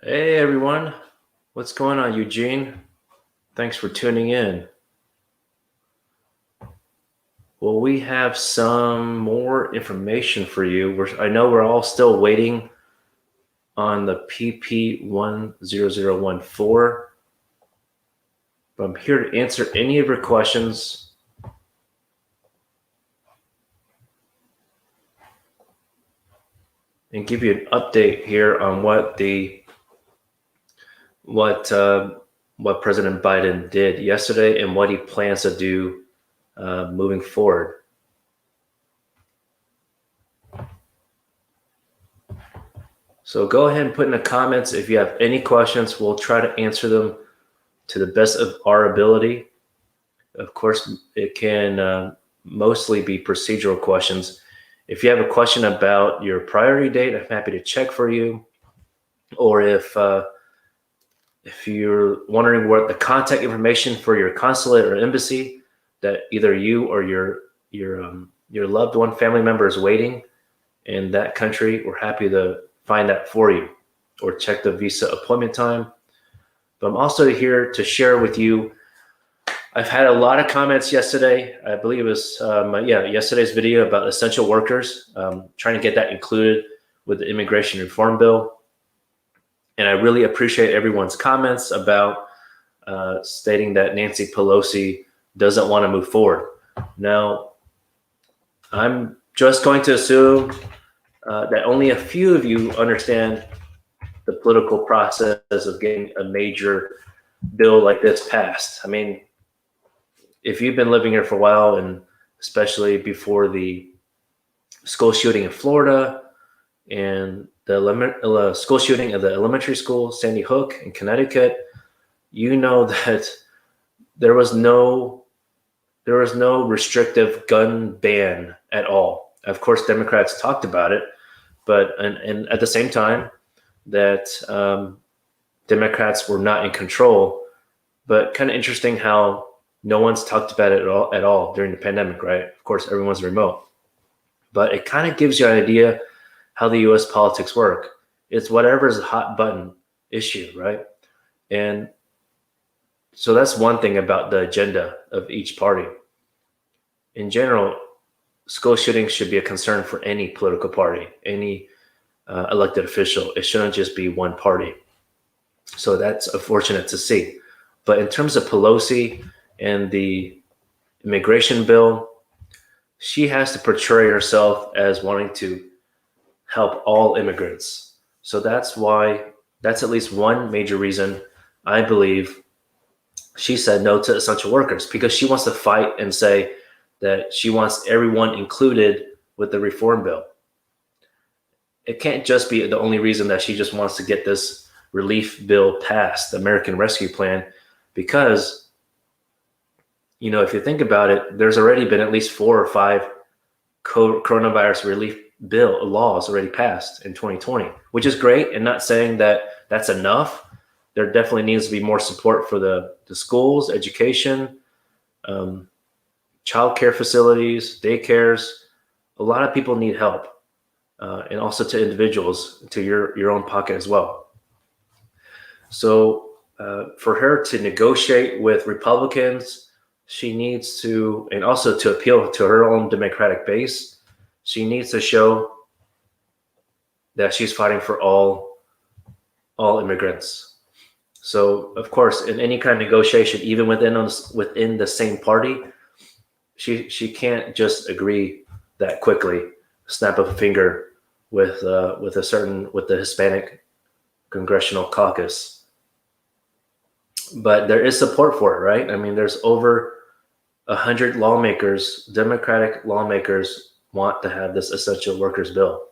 Hey everyone, what's going on, Eugene? Thanks for tuning in. Well, we have some more information for you. I know we're all still waiting on the PP 10014, but I'm here to answer any of your questions. And give you an update here on what President Biden did yesterday and what he plans to do moving forward. So go ahead and put in the comments if you have any questions. We'll try to answer them to the best of our ability. Of course, it can mostly be procedural questions. If you have a question about your priority date, I'm happy to check for you. Or if you're wondering what the contact information for your consulate or embassy that either you or your loved one family member is waiting in that country, we're happy to find that for you, or check the visa appointment time. But I'm also here to share with you. I've had a lot of comments yesterday. I believe it was yesterday's video about essential workers, trying to get that included with the immigration reform bill. And I really appreciate everyone's comments about stating that Nancy Pelosi doesn't want to move forward. Now, I'm just going to assume that only a few of you understand the political process of getting a major bill like this passed. I mean, if you've been living here for a while, and especially before the school shooting in Florida and the school shooting at the elementary school, Sandy Hook in Connecticut, you know that there was no restrictive gun ban at all. Of course, Democrats talked about it, but and at the same time that Democrats were not in control. But kind of interesting how no one's talked about it at all during the pandemic, right? Of course, everyone's remote. But it kind of gives you an idea how the U.S. politics work. It's whatever's a hot button issue, right? And so that's one thing about the agenda of each party. In general, school shootings should be a concern for any political party, any elected official. It shouldn't just be one party. So that's unfortunate to see. But in terms of Pelosi and the immigration bill, she has to portray herself as wanting to help all immigrants. So that's at least one major reason I believe she said no to essential workers, because she wants to fight and say that she wants everyone included with the reform bill. It can't just be the only reason that she just wants to get this relief bill passed, the American Rescue Plan, because, you know, if you think about it, there's already been at least 4 or 5 coronavirus relief bill laws already passed in 2020, which is great. And not saying that that's enough. There definitely needs to be more support for the schools, education, childcare facilities, daycares. A lot of people need help, and also to individuals, to your own pocket as well. So for her to negotiate with Republicans, she needs to, and also to appeal to her own Democratic base, she needs to show that she's fighting for all immigrants. So, of course, in any kind of negotiation, even within the same party, she can't just agree that quickly, snap of a finger with the Hispanic Congressional Caucus. But there is support for it, right? I mean, there's over 100 lawmakers, Democratic lawmakers, want to have this essential workers bill.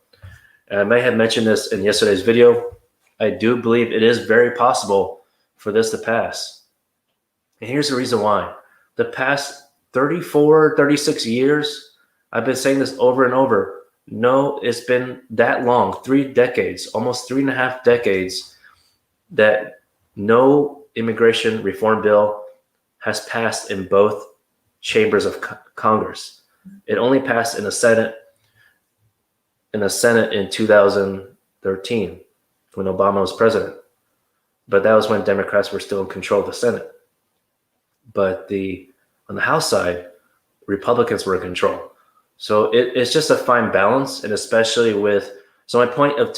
And I may have mentioned this in yesterday's video. I do believe it is very possible for this to pass. And here's the reason why. The past 34, 36 years, I've been saying this over and over. No, it's been that long, 3 decades, almost 3.5 decades, that no immigration reform bill has passed in both chambers of Congress. It only passed in the Senate in 2013 when Obama was president. but that was when Democrats were still in control of the Senate. But on the House side, Republicans were in control. So it's just a fine balance, and especially so my point of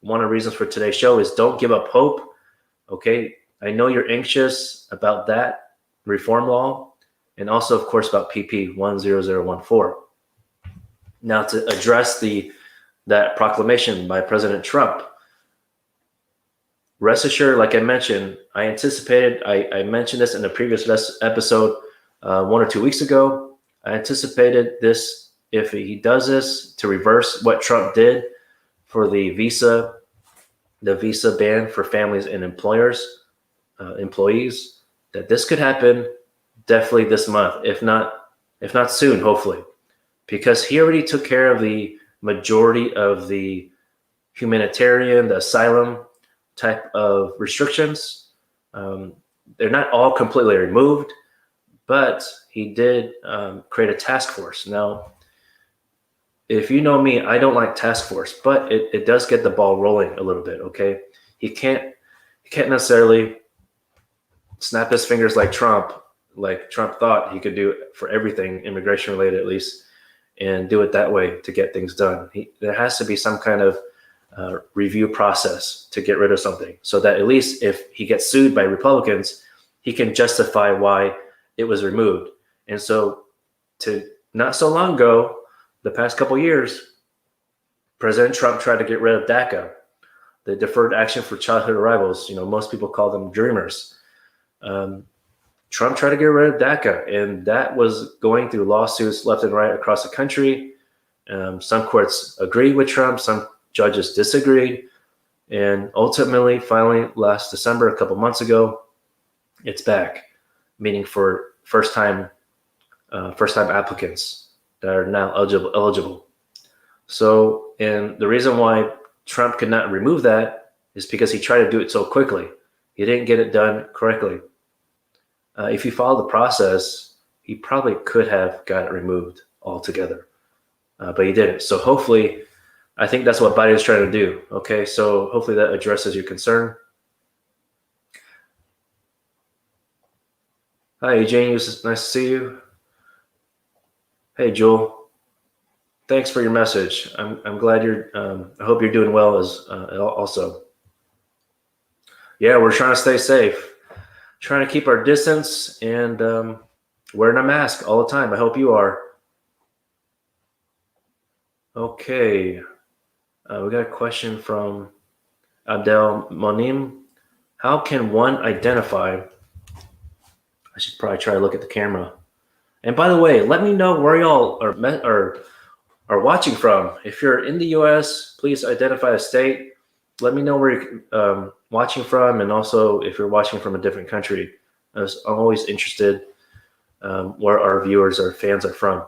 one of the reasons for today's show is don't give up hope. Okay, I know you're anxious about that reform law, and also, of course, about PP 10014. Now, to address that proclamation by President Trump, rest assured, like I mentioned, I mentioned this in a previous episode 1 or 2 weeks ago. I anticipated this, if he does this, to reverse what Trump did for the visa ban for families and employees, that this could happen definitely this month, if not soon, hopefully, because he already took care of the majority of the humanitarian, the asylum type of restrictions. They're not all completely removed, but he did create a task force. Now, if you know me, I don't like task force, but it does get the ball rolling a little bit. Okay, he can't necessarily snap his fingers like Trump thought he could do for everything immigration related, at least, and do it that way to get things done. There has to be some kind of review process to get rid of something, so that at least if he gets sued by Republicans, he can justify why it was removed. And so, not so long ago, the past couple years, President Trump tried to get rid of DACA, the Deferred Action for Childhood Arrivals. Most people call them Dreamers. Trump tried to get rid of DACA, and that was going through lawsuits left and right across the country. Some courts agreed with Trump, some judges disagreed, and ultimately, finally, last December, a couple months ago, it's back, meaning for first-time applicants that are now eligible. So, and the reason why Trump could not remove that is because he tried to do it so quickly. He didn't get it done correctly. If he followed the process, he probably could have got it removed altogether, but he didn't. So hopefully, I think that's what Biden's trying to do. Okay, so hopefully that addresses your concern. Hi, Jane. Nice to see you. Hey, Joel. Thanks for your message. I'm glad I hope you're doing well also. Yeah, we're trying to stay safe, trying to keep our distance, and wearing a mask all the time. I hope you are. Okay. We got a question from Abdel Monim. How can one identify? I should probably try to look at the camera. And by the way, let me know where y'all are watching from. If you're in the U.S., please identify a state. Let me know where you're watching from, and also if you're watching from a different country. I'm always interested where our viewers or fans are from.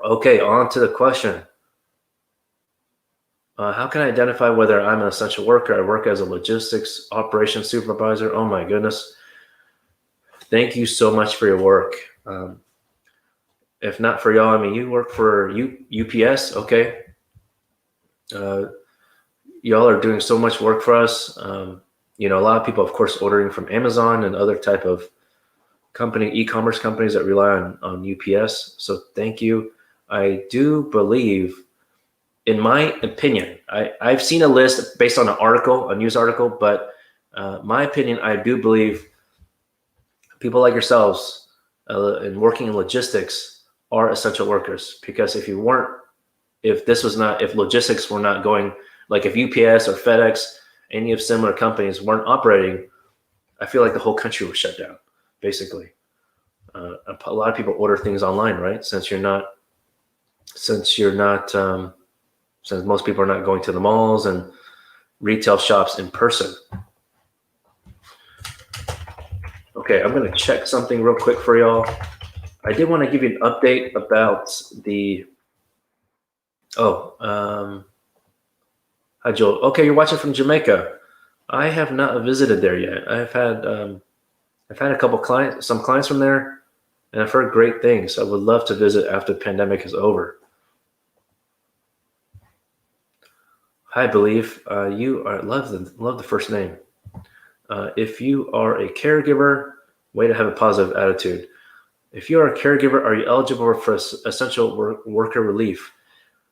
Okay, on to the question. How can I identify whether I'm an essential worker? I work as a logistics operations supervisor. Oh my goodness. Thank you so much for your work. If not for y'all, I mean, you work for UPS, okay? Y'all are doing so much work for us. A lot of people, of course, ordering from Amazon and other type of e-commerce companies that rely on UPS. So thank you. I do believe, in my opinion, I've seen a list based on a news article, but my opinion, I do believe people like yourselves and working in logistics are essential workers, because if logistics were not going, like if UPS or FedEx, any of similar companies weren't operating, I feel like the whole country was shut down, basically. A lot of people order things online, right? Since most people are not going to the malls and retail shops in person. Okay, I'm going to check something real quick for y'all. I did want to give you an update about hi Joel. Okay, you're watching from Jamaica. I have not visited there yet. I've had some clients from there, and I've heard great things. I would love to visit after the pandemic is over. I believe you love the first name. If you are a caregiver, way to have a positive attitude. If you are a caregiver, are you eligible for essential worker relief?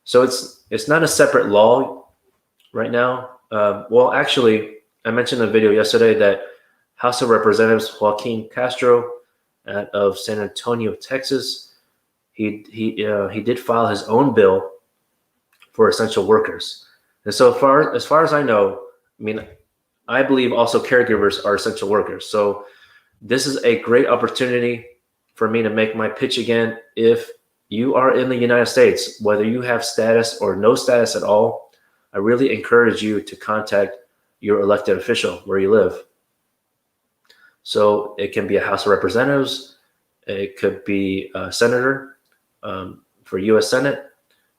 So it's not a separate law right now. Well, actually, I mentioned in a video yesterday that House of Representatives Joaquin Castro of San Antonio, Texas, he did file his own bill for essential workers. And so as far as I know, I mean, I believe also caregivers are essential workers. So this is a great opportunity for me to make my pitch again. If you are in the United States, whether you have status or no status at all, I really encourage you to contact your elected official where you live. So it can be a House of Representatives, it could be a senator for U.S. Senate.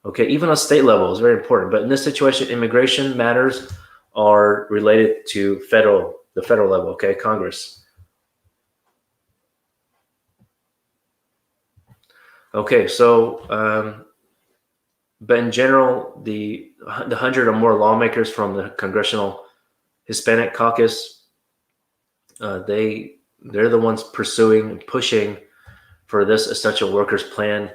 Okay, even on state level is very important. But in this situation, immigration matters are related to the federal level. Okay, Congress. Okay, so but in general, the 100 or more lawmakers from the Congressional Hispanic Caucus, they're the ones pursuing and pushing for this essential workers plan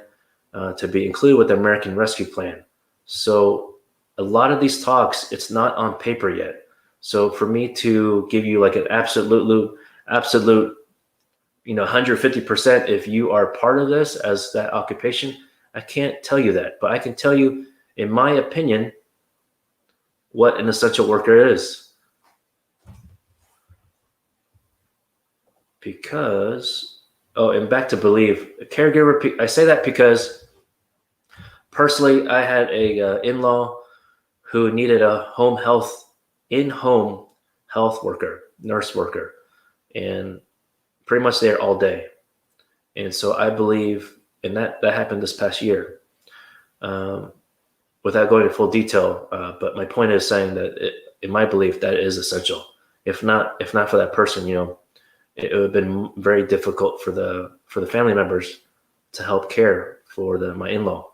to be included with the American Rescue Plan. So a lot of these talks, it's not on paper yet. So for me to give you like an absolute, 150% if you are part of this as that occupation, I can't tell you that, but I can tell you, in my opinion, what an essential worker is. Because, and back to believe, a caregiver, I say that because personally, I had a in-law who needed a in-home health worker, nurse worker, and pretty much there all day. And so I believe, and that happened this past year, without going into full detail. But my point is saying that in my belief, that is essential. If not for that person, it would have been very difficult for the family members to help care for my in-law.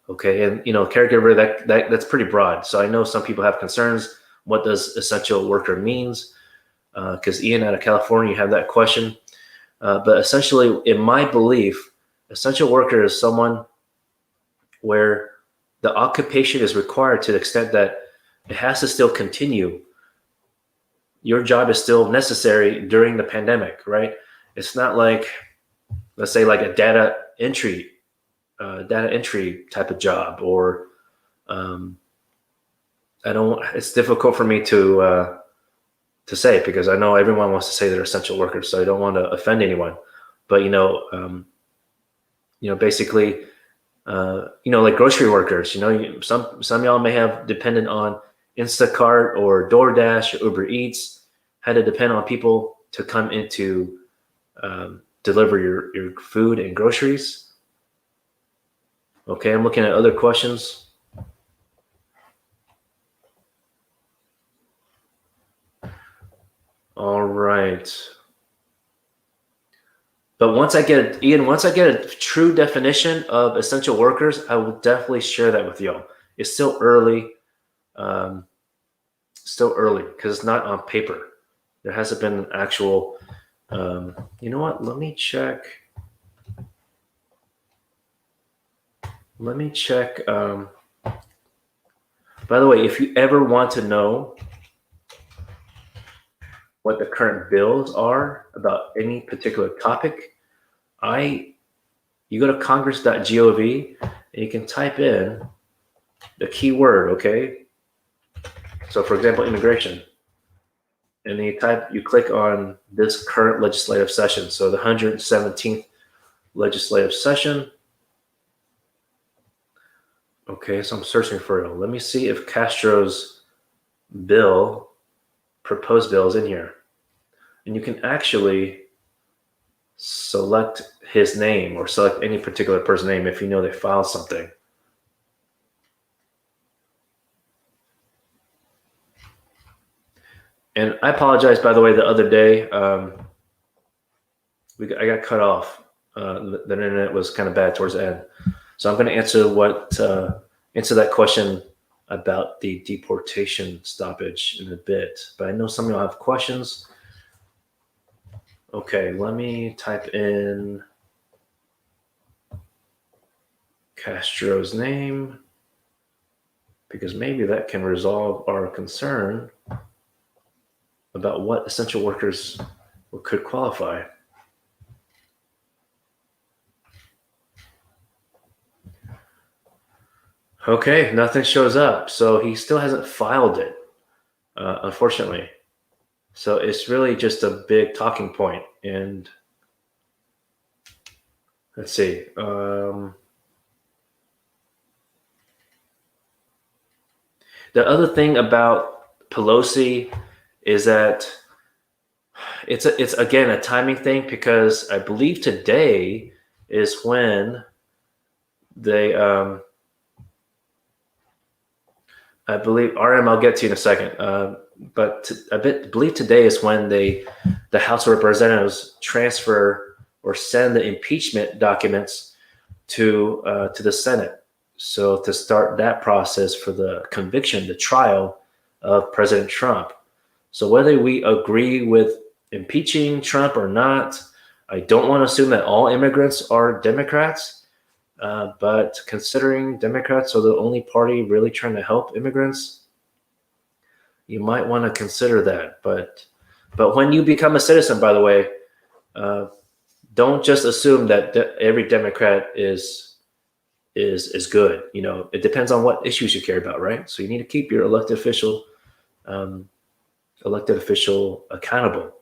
Okay, and caregiver, that's pretty broad. So I know some people have concerns. What does essential worker means? Because Ian out of California, you have that question. But essentially, in my belief, essential worker is someone where the occupation is required to the extent that it has to still continue. Your job is still necessary during the pandemic, right? It's not like, let's say, like a data entry type of job, or it's difficult for me to say, because I know everyone wants to say they're essential workers, so I don't want to offend anyone. But basically, like grocery workers. Some of y'all may have depended on Instacart or DoorDash or Uber Eats, had to depend on people to come in to deliver your food and groceries. Okay, I'm looking at other questions. All right. But once I get a true definition of essential workers, I will definitely share that with y'all. It's still early. Because it's not on paper. There hasn't been an actual, you know what? Let me check. By the way, if you ever want to know what the current bills are about any particular topic, you go to congress.gov and you can type in the keyword, okay? So for example, immigration. And then you click on this current legislative session. So the 117th legislative session. Okay, so I'm searching for it. Let me see if Castro's proposed bill is in here. And you can actually select his name or select any particular person's name if you know they filed something. And I apologize, by the way, the other day, I got cut off. The internet was kind of bad towards the end. So I'm going to answer that question about the deportation stoppage in a bit, but I know some of y'all have questions. Okay, let me type in Castro's name, because maybe that can resolve our concern about what essential workers could qualify. Okay, nothing shows up. So he still hasn't filed it, unfortunately. So it's really just a big talking point. And let's see. The other thing about Pelosi is that it's again a timing thing, because I believe today is when they I believe RM. I'll get to you in a second. But I believe today is when the House of Representatives transfer or send the impeachment documents to the Senate. So to start that process for the conviction, the trial of President Trump. So whether we agree with impeaching Trump or not, I don't want to assume that all immigrants are Democrats. But considering Democrats are the only party really trying to help immigrants, you might want to consider that. But when you become a citizen, by the way, don't just assume that every Democrat is good. You know, it depends on what issues you care about, right? So you need to keep your elected official accountable.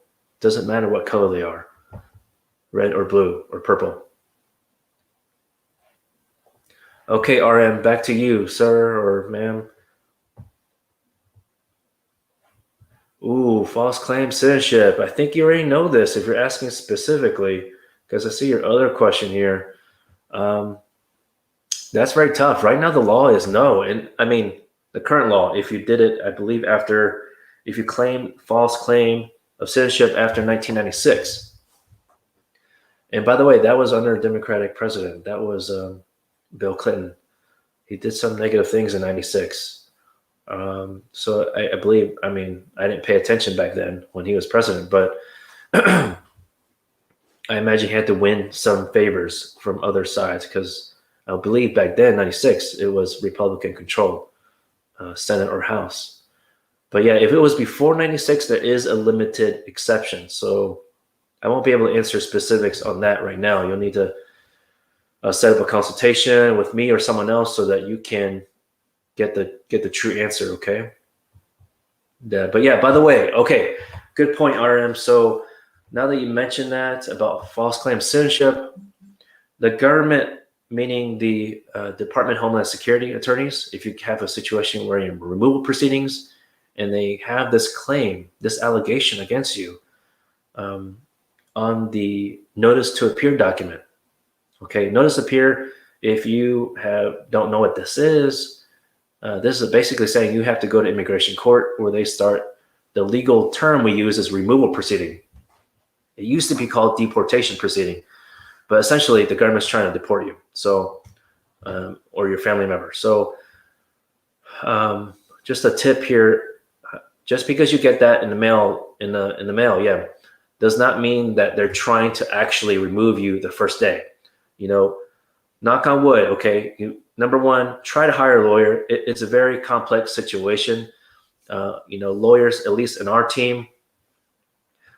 Doesn't matter what color they are, red or blue or purple. Okay, RM, back to you, sir or ma'am. Ooh, false claim citizenship. I think you already know this if you're asking specifically, because I see your other question here. That's very tough. Right now, the law is no. And I mean, the current law, if you did it, I believe if you claim false claim of citizenship after 1996. And by the way, that was under a Democratic president. That was Bill Clinton. He did some negative things in 96. So I believe, I mean, I didn't pay attention back then when he was president, but I imagine he had to win some favors from other sides, because I believe back then, 96, it was Republican control, Senate or House. But yeah, if it was before 96, there is a limited exception. So I won't be able to answer specifics on that right now. You'll need to set up a consultation with me or someone else so that you can get the true answer. Okay. But yeah, by the way, okay, good point, RM. So now that you mentioned that about false claim citizenship, the government, meaning the Department of Homeland Security attorneys, if you have a situation where you're in removal proceedings and they have this claim, this allegation against you on the notice to appear document. Okay, notice appear, if you don't know what this is basically saying you have to go to immigration court, where they start, the legal term we use is removal proceeding. It used to be called deportation proceeding, but essentially the government's trying to deport you, so or your family member. So just a tip here, just because you get that in the mail, yeah, does not mean that they're trying to actually remove you the first day. You know, knock on wood, okay? Number one, try to hire a lawyer. It's a very complex situation. Lawyers, at least in our team,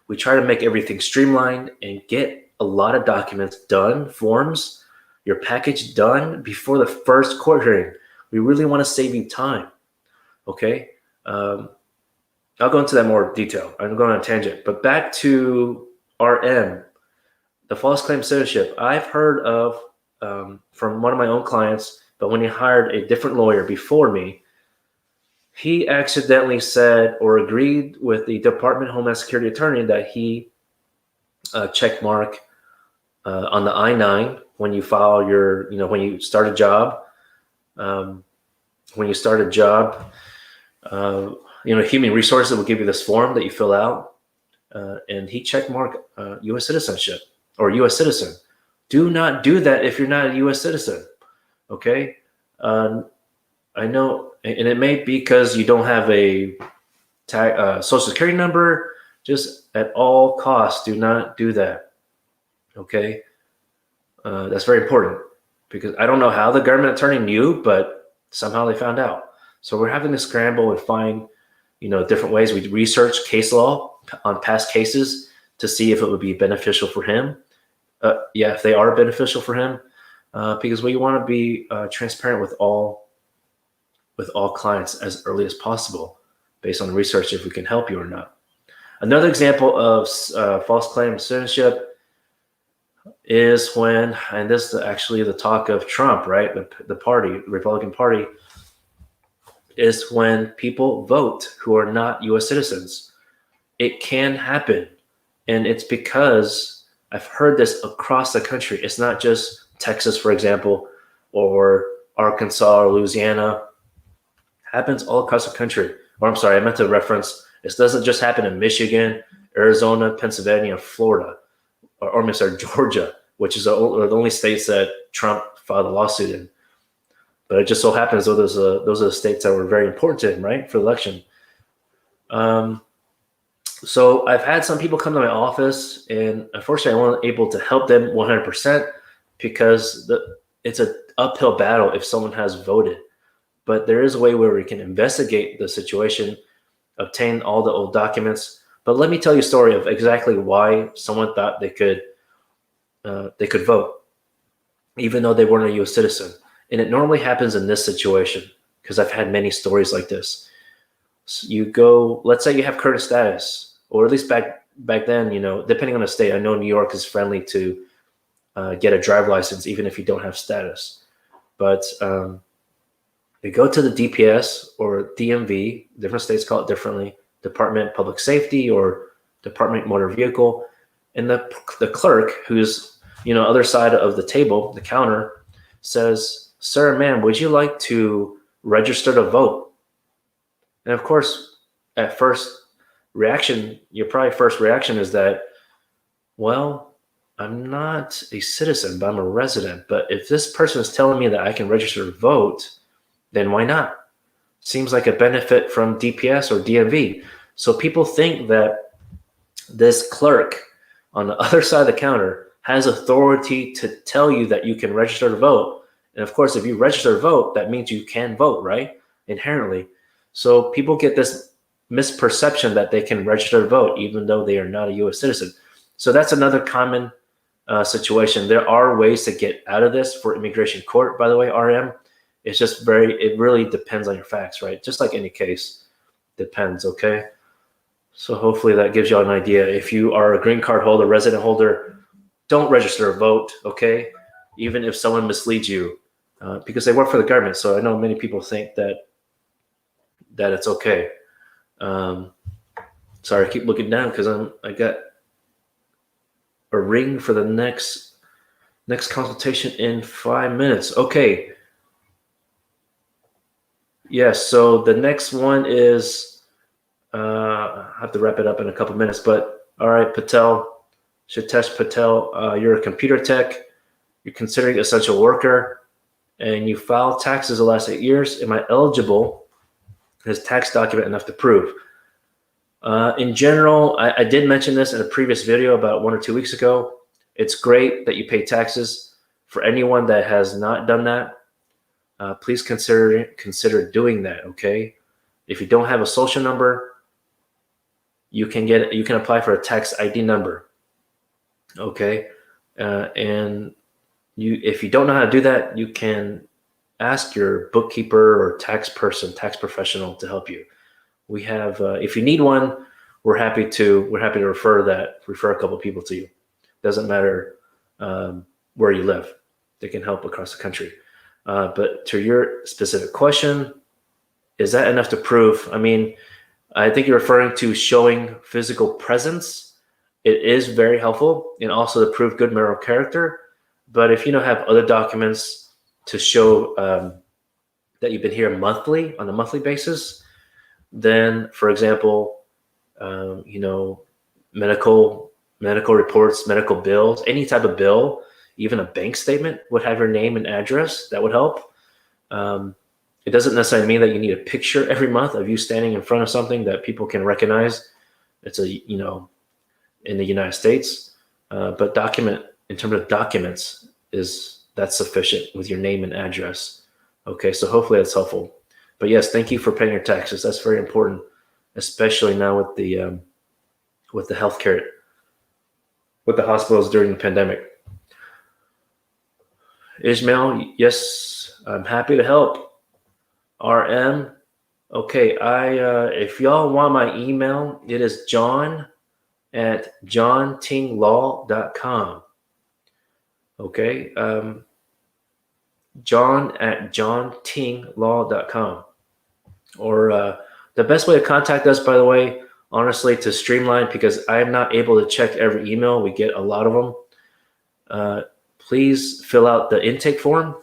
we try to make everything streamlined and get a lot of documents done, forms, your package done before the first court hearing. We really want to save you time, okay? I'll go into that more detail. I'm going on a tangent. But back to RM, the false claim citizenship. I've heard of from one of my own clients, but when he hired a different lawyer before me, he accidentally said or agreed with the Department of Homeland Security attorney that he check mark on the I-9 when you file when you start a job. Human Resources will give you this form that you fill out, and he check mark U.S. citizenship or U.S. citizen. Do not do that if you're not a U.S. citizen. Okay. I know And it may be because you don't have a social security number. Just at all costs, do not do that. Okay, that's very important, because I don't know how the government attorney knew, but somehow they found out. So we're having to scramble and find, different ways. We research case law on past cases to see if it would be beneficial for him. If they are beneficial for him, because we want to be transparent with all clients as early as possible, based on the research, if we can help you or not. Another example of false claim of citizenship is when, and this is actually the talk of Trump, right? The party, the Republican Party, is when people vote who are not U.S. citizens. It can happen. And it's because I've heard this across the country. It's not just Texas, for example, or Arkansas or Louisiana. It happens all across the country. Or I'm sorry, I meant to reference, this doesn't just happen in Michigan, Arizona, Pennsylvania, Florida, or Georgia, which is the only states that Trump filed a lawsuit in. But it just so happens those are the states that were very important to him, right, for the election. So I've had some people come to my office, and unfortunately I wasn't able to help them 100%, because it's an uphill battle if someone has voted. But there is a way where we can investigate the situation, obtain all the old documents. But let me tell you a story of exactly why someone thought they could vote, even though they weren't a U.S. citizen. And it normally happens in this situation, because I've had many stories like this. So you go, let's say you have current status, or at least back then, depending on the state. I know New York is friendly to get a driver license even if you don't have status. But you go to the DPS or DMV, different states call it differently, Department of Public Safety or Department of Motor Vehicle, and the clerk, who's other side of the table, the counter, says, "Sir, ma'am, would you like to register to vote?" And of course, at first reaction, your probably first reaction is that, well, I'm not a citizen, but I'm a resident. But if this person is telling me that I can register to vote, then why not? Seems like a benefit from DPS or DMV. So people think that this clerk on the other side of the counter has authority to tell you that you can register to vote. And of course, if you register to vote, that means you can vote, right? Inherently. So people get this misperception that they can register to vote even though they are not a U.S. citizen. So that's another common situation. There are ways to get out of this for immigration court, by the way, RM. It's just it really depends on your facts, right? Just like any case, depends, okay? So hopefully that gives you all an idea. If you are a green card holder, resident holder, don't register to vote, okay? Even if someone misleads you, because they work for the government. So I know many people think that it's okay. Sorry, I keep looking down because I got a ring for the next consultation in 5 minutes. Okay. Yes, so the next one is, I have to wrap it up in a couple minutes, but all right, Shitesh Patel, you're a computer tech, you're considering essential worker, and you filed taxes the last 8 years. Am I eligible? Is tax document enough to prove? In general, I did mention this in a previous video about 1 or 2 weeks ago. It's great that you pay taxes. For anyone that has not done that, please consider doing that. Okay, if you don't have a social number, you can apply for a tax ID number. Okay, and if you don't know how to do that, you can ask your bookkeeper or tax professional to help you. We have, if you need one, we're happy to refer a couple of people to you. Doesn't matter where you live; they can help across the country. But to your specific question, is that enough to prove? I mean, I think you're referring to showing physical presence. It is very helpful, and also to prove good moral character. But if you don't have other documents to show that you've been here on a monthly basis, then, for example, medical reports, medical bills, any type of bill, even a bank statement would have your name and address. That would help. It doesn't necessarily mean that you need a picture every month of you standing in front of something that people can recognize. It's in the United States, but document in terms of documents that's sufficient with your name and address. Okay, so hopefully that's helpful. But yes, thank you for paying your taxes. That's very important, especially now with the healthcare, with the hospitals during the pandemic. Ismail, yes, I'm happy to help. RM, okay, if y'all want my email, it is john@johntinglaw.com. Okay, john@johntinglaw.com. Or the best way to contact us, by the way, honestly, to streamline, because I'm not able to check every email. We get a lot of them. Please fill out the intake form.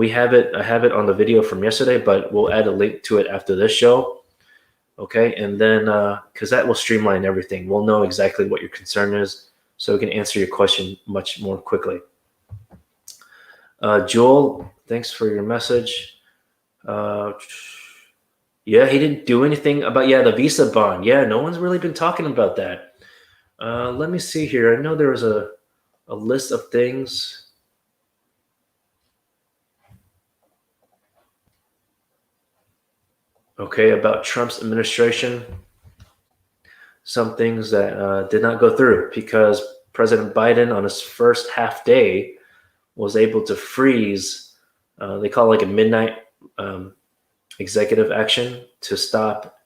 I have it on the video from yesterday, but we'll add a link to it after this show. Okay, and then because that will streamline everything. We'll know exactly what your concern is, so we can answer your question much more quickly. Joel, thanks for your message. Yeah, he didn't do anything about the visa bond. Yeah, no one's really been talking about that. Let me see here. I know there was a list of things. Okay, about Trump's administration. Some things that did not go through because President Biden, on his first half day, was able to freeze. They call it like a midnight executive action to stop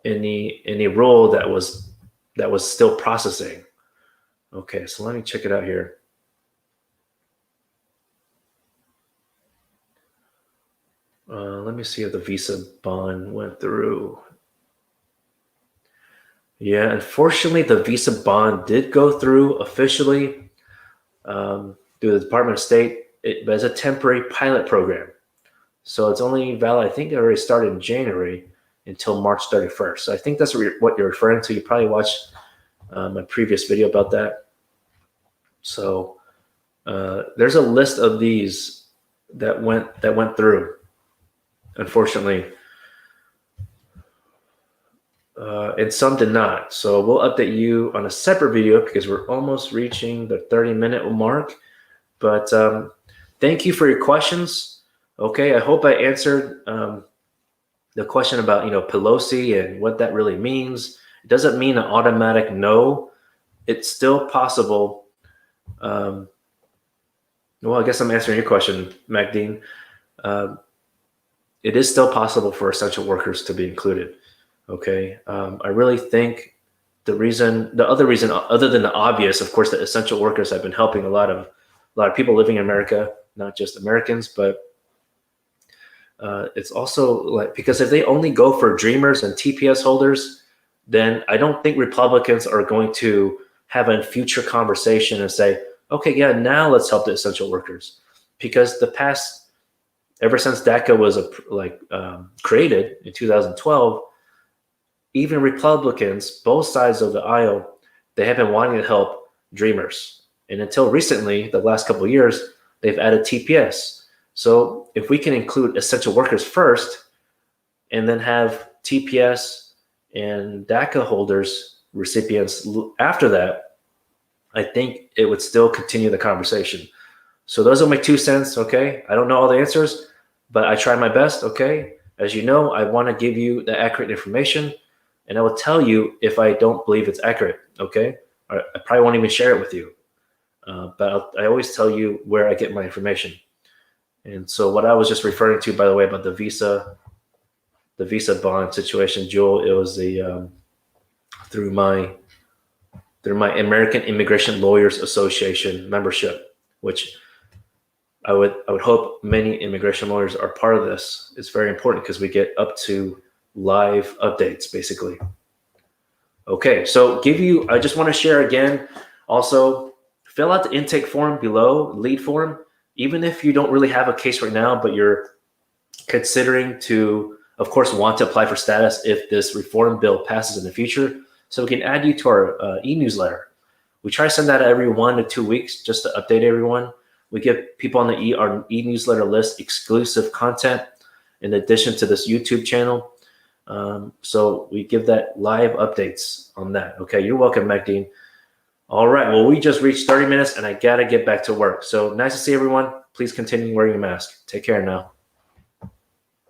any rule that was still processing. Okay, so let me check it out here. Let me see if the visa bond went through. Yeah, unfortunately, the visa bond did go through officially through the Department of State. But it's a temporary pilot program. So it's only valid, I think it already started in January until March 31st. So I think that's what you're referring to. You probably watched my previous video about that. So there's a list of these that went through, unfortunately. And some did not. So we'll update you on a separate video because we're almost reaching the 30-minute mark. But thank you for your questions. Okay, I hope I answered the question about Pelosi and what that really means. It doesn't mean an automatic no. It's still possible. Well, I guess I'm answering your question, Magdine. It is still possible for essential workers to be included. Okay, I really think the other reason, other than the obvious, of course, that essential workers have been helping a lot of people living in America, not just Americans, but it's also like, because if they only go for dreamers and TPS holders, then I don't think Republicans are going to have a future conversation and say, okay, yeah, now let's help the essential workers, because ever since DACA was created in 2012. Even Republicans, both sides of the aisle, they have been wanting to help dreamers. And until recently, the last couple of years, they've added TPS. So if we can include essential workers first and then have TPS and DACA holders, recipients after that, I think it would still continue the conversation. So those are my 2 cents, okay? I don't know all the answers, but I try my best, okay? As you know, I want to give you the accurate information. And I will tell you if I don't believe it's accurate, okay? I probably won't even share it with you. But I always tell you where I get my information. And so what I was just referring to, by the way, about the visa bond situation, Joel, it was through my American Immigration Lawyers Association membership, which I would hope many immigration lawyers are part of this. It's very important because we get up to live updates, basically. Okay, so I just want to share again, also fill out the intake form below, lead form, even if you don't really have a case right now, but you're considering to, of course, want to apply for status if this reform bill passes in the future, so we can add you to our e-newsletter. We try to send that every 1 to 2 weeks just to update everyone. We give people on our e-newsletter list exclusive content. in addition to this YouTube channel. So we give that live updates on that. Okay, you're welcome, Magdine. All right, well, we just reached 30 minutes and I gotta get back to work. So nice to see everyone. Please continue wearing a mask. Take care now.